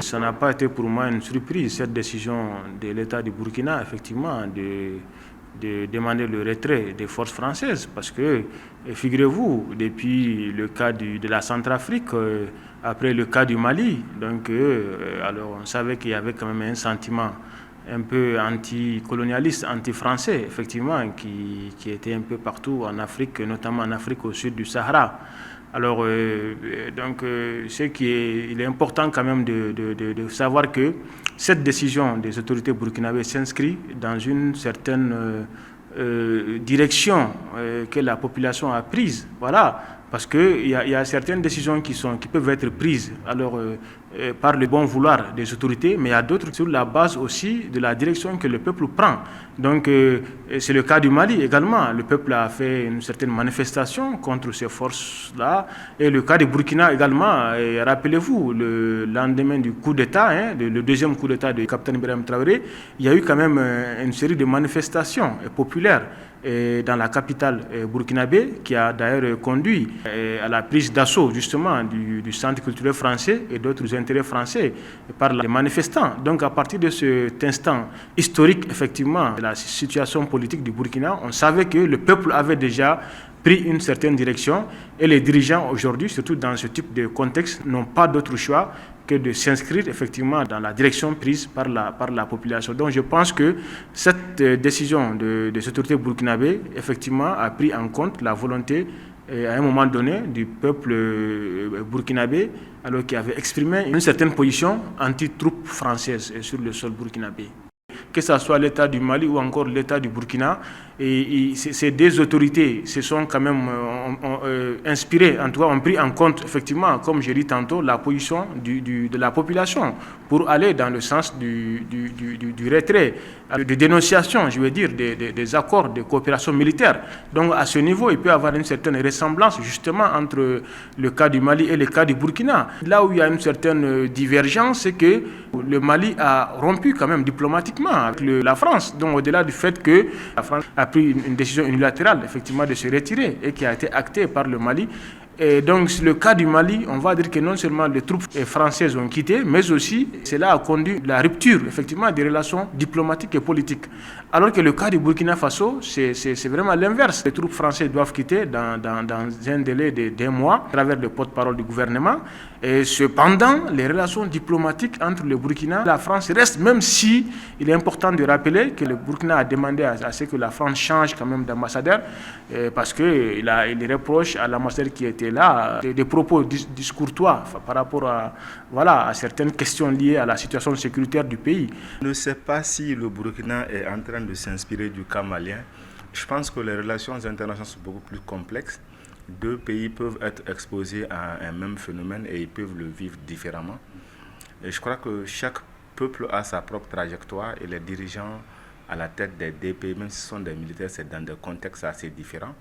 ça n'a pas été pour moi une surprise, cette décision de l'État du Burkina, effectivement, de demander le retrait des forces françaises. Parce que, figurez-vous, depuis le cas de la Centrafrique, après le cas du Mali, donc, alors on savait qu'il y avait quand même un sentiment un peu anticolonialiste, anti-français, effectivement, qui était un peu partout en Afrique, notamment en Afrique au sud du Sahara. Alors, il est important quand même de savoir que cette décision des autorités burkinabées s'inscrit dans une certaine direction que la population a prise. Voilà, parce qu'il y a certaines décisions qui peuvent être prises par le bon vouloir des autorités, mais il y a d'autres sur la base aussi de la direction que le peuple prend. Donc, c'est le cas du Mali également. Le peuple a fait une certaine manifestation contre ces forces-là. Et le cas du Burkina également. Rappelez-vous, le lendemain du coup d'État, le deuxième coup d'État du capitaine Ibrahim Traoré, il y a eu quand même une série de manifestations populaires dans la capitale burkinabé, qui a d'ailleurs conduit à la prise d'assaut justement du centre culturel français et d'autres intérêts français par les manifestants. Donc à partir de cet instant historique, effectivement, de la situation politique du Burkina, on savait que le peuple avait déjà pris une certaine direction et les dirigeants aujourd'hui, surtout dans ce type de contexte, n'ont pas d'autre choix que de s'inscrire effectivement dans la direction prise par la population. Donc je pense que cette décision des autorités burkinabées, effectivement, a pris en compte la volonté à un moment donné du peuple burkinabé, alors qu'il avait exprimé une certaine position anti-troupes françaises sur le sol burkinabé. Que ce soit l'État du Mali ou encore l'État du Burkina, et ces deux autorités se sont quand même inspirées, en tout cas ont pris en compte effectivement, comme j'ai dit tantôt, la position de la population pour aller dans le sens du retrait, de dénonciation, je veux dire, des accords de coopération militaire. Donc à ce niveau, il peut y avoir une certaine ressemblance justement entre le cas du Mali et le cas du Burkina. Là où il y a une certaine divergence, c'est que le Mali a rompu quand même diplomatiquement avec la France. Donc au-delà du fait que la France a pris une décision unilatérale effectivement de se retirer et qui a été actée par le Mali. Et donc, le cas du Mali, on va dire que non seulement les troupes françaises ont quitté, mais aussi cela a conduit à la rupture, effectivement, des relations diplomatiques et politiques. Alors que le cas du Burkina Faso, c'est vraiment l'inverse. Les troupes françaises doivent quitter dans un délai d'un mois, à travers le porte-parole du gouvernement. Et cependant, les relations diplomatiques entre le Burkina et la France restent, même si il est important de rappeler que le Burkina a demandé à ce que la France change quand même d'ambassadeur, parce qu'il reproche à l'ambassadeur qui était là des propos discourtois par rapport à certaines questions liées à la situation sécuritaire du pays. Je ne sais pas si le Burkina est en train de s'inspirer du cas malien. Je pense que les relations internationales sont beaucoup plus complexes. Deux pays peuvent être exposés à un même phénomène et ils peuvent le vivre différemment. Et je crois que chaque peuple a sa propre trajectoire et les dirigeants à la tête des deux pays, même si ce sont des militaires, c'est dans des contextes assez différents.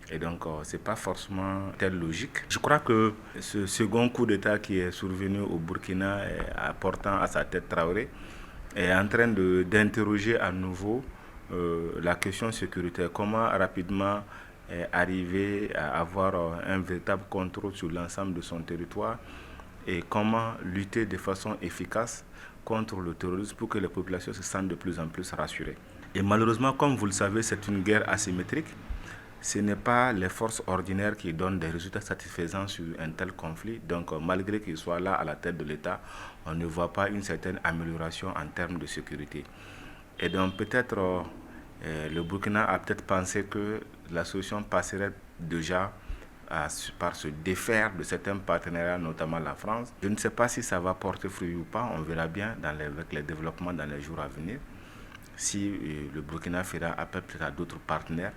Et donc, ce n'est pas forcément telle logique. Je crois que ce second coup d'État qui est survenu au Burkina, portant à sa tête Traoré, est en train d'interroger à nouveau la question sécuritaire. Comment rapidement arriver à avoir un véritable contrôle sur l'ensemble de son territoire et comment lutter de façon efficace contre le terrorisme pour que les populations se sentent de plus en plus rassurées. Et malheureusement, comme vous le savez, c'est une guerre asymétrique. Ce n'est pas les forces ordinaires qui donnent des résultats satisfaisants sur un tel conflit. Donc, malgré qu'il soit là à la tête de l'État, on ne voit pas une certaine amélioration en termes de sécurité. Et donc, peut-être, le Burkina a peut-être pensé que la solution passerait déjà par se défaire de certains partenariats, notamment la France. Je ne sais pas si ça va porter fruit ou pas. On verra bien avec les développements dans les jours à venir. Si le Burkina fera appel peut-être à d'autres partenaires.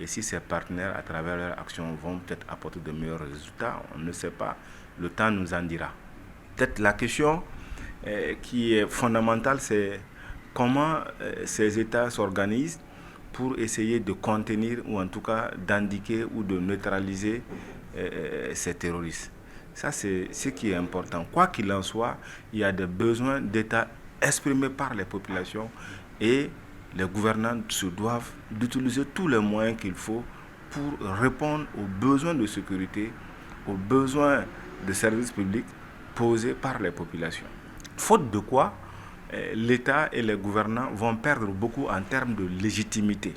Et si ces partenaires, à travers leurs actions, vont peut-être apporter de meilleurs résultats, on ne sait pas. Le temps nous en dira. Peut-être la question qui est fondamentale, c'est comment ces États s'organisent pour essayer de contenir ou en tout cas d'indiquer ou de neutraliser ces terroristes. Ça, c'est ce qui est important. Quoi qu'il en soit, il y a des besoins d'État exprimés par les populations et les gouvernants se doivent d'utiliser tous les moyens qu'il faut pour répondre aux besoins de sécurité, aux besoins de services publics posés par les populations. Faute de quoi, l'État et les gouvernants vont perdre beaucoup en termes de légitimité.